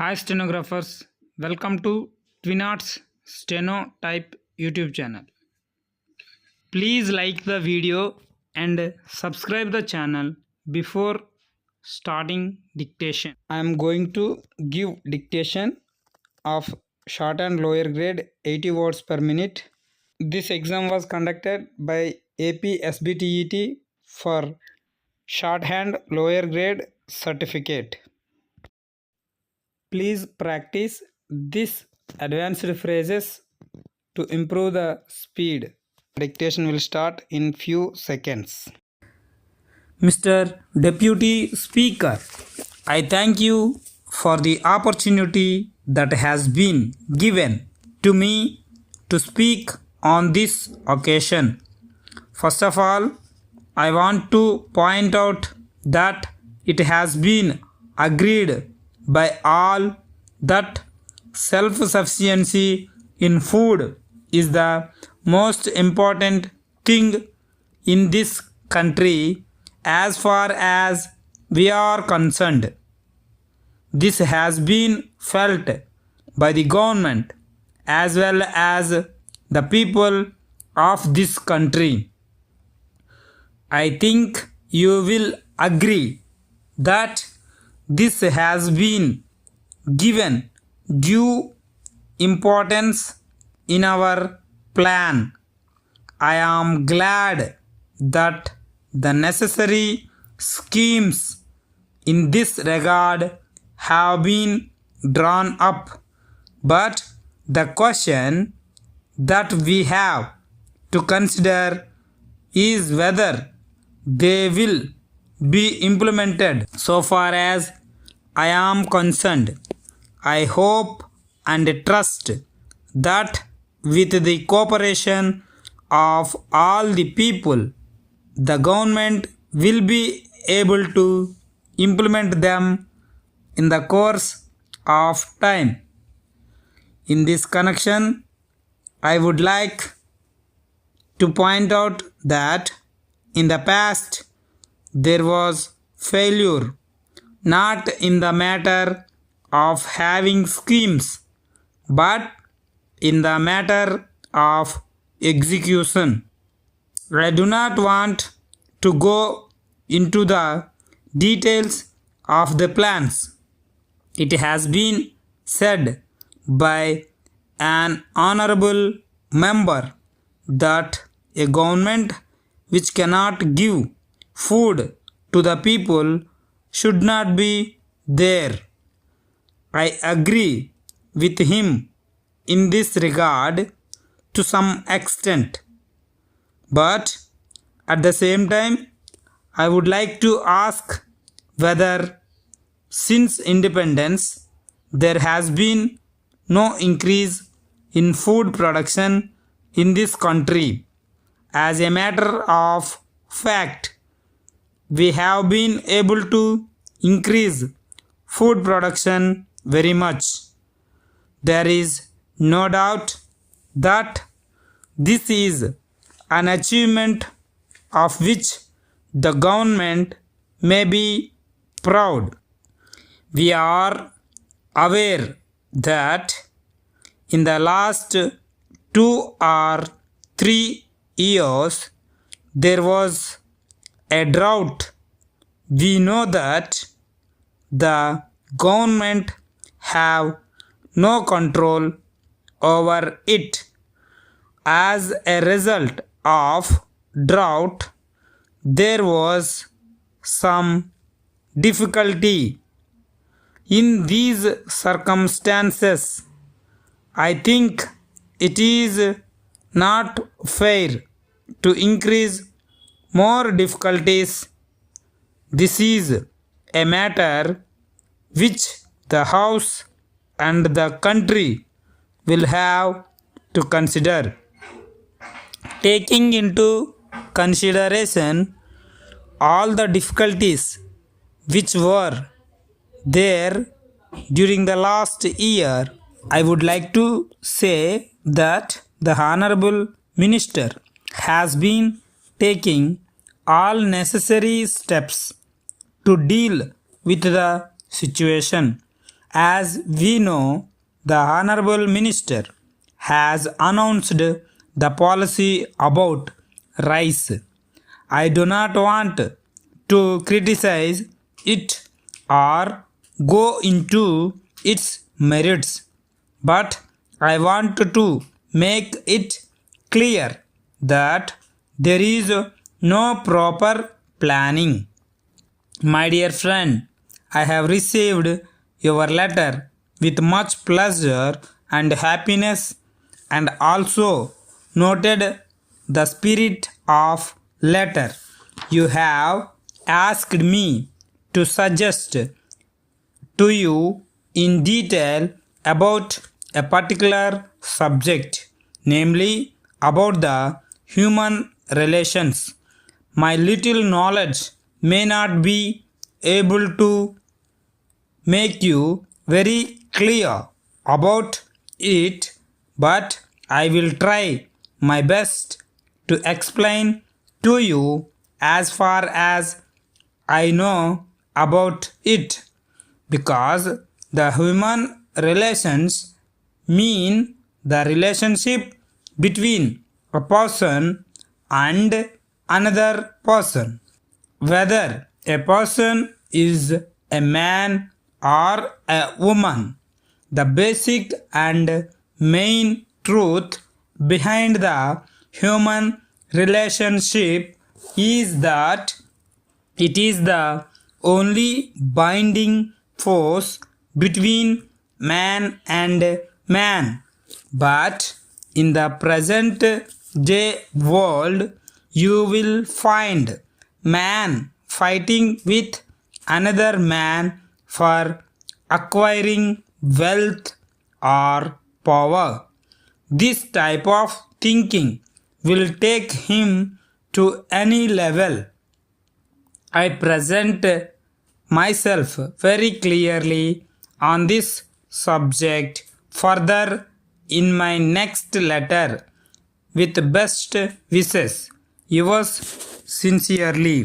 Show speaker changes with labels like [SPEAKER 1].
[SPEAKER 1] Hi stenographers, welcome to Twinart's Steno-Type YouTube channel. Please like the video and subscribe the channel before starting dictation. I am going to give dictation of shorthand lower grade 80 words per minute. This exam was conducted by AP SBTET for shorthand lower grade certificate. Please practice these advanced phrases to improve the speed. Dictation will start in few seconds. Mr. Deputy Speaker, I thank you for the opportunity that has been given to me to speak on this occasion. First of all, I want to point out that it has been agreed by all that self-sufficiency in food is the most important thing in this country as far as we are concerned. This has been felt by the government as well as the people of this country. I think you will agree that this has been given due importance in our plan. I am glad that the necessary schemes in this regard have been drawn up, but the question that we have to consider is whether they will be implemented. So far as I am concerned, I hope and trust that with the cooperation of all the people, the government will be able to implement them in the course of time. In this connection, I would like to point out that in the past there was failure, not in the matter of having schemes, but in the matter of execution. I do not want to go into the details of the plans. It has been said by an honorable member that a government which cannot give food to the people should not be there. I agree with him in this regard to some extent, but at the same time I would like to ask whether since independence there has been no increase in food production in this country. As a matter of fact, we have been able to increase food production very much. There is no doubt that this is an achievement of which the government may be proud. We are aware that in the last 2 or 3 years there was a drought. We know that the government have no control over it. As a result of drought, there was some difficulty. In these circumstances, I think it is not fair to increase more difficulties. This is a matter which the House and the country will have to consider. Taking into consideration all the difficulties which were there during the last year, I would like to say that the Honorable Minister has been taking all necessary steps to deal with the situation. As we know, the Honorable Minister has announced the policy about rice. I do not want to criticize it or go into its merits, but I want to make it clear that there is no proper planning. My dear friend, I have received your letter with much pleasure and happiness, and also noted the spirit of letter. You have asked me to suggest to you in detail about a particular subject, namely about the human relations. My little knowledge may not be able to make you very clear about it, but I will try my best to explain to you as far as I know about it, because the human relations mean the relationship between a person and another person. Whether a person is a man or a woman, the basic and main truth behind the human relationship is that it is the only binding force between man and man. But in the present day world, you will find man fighting with another man for acquiring wealth or power. This type of thinking will take him to any level. I present myself very clearly on this subject further in my next letter. With best wishes, yours sincerely.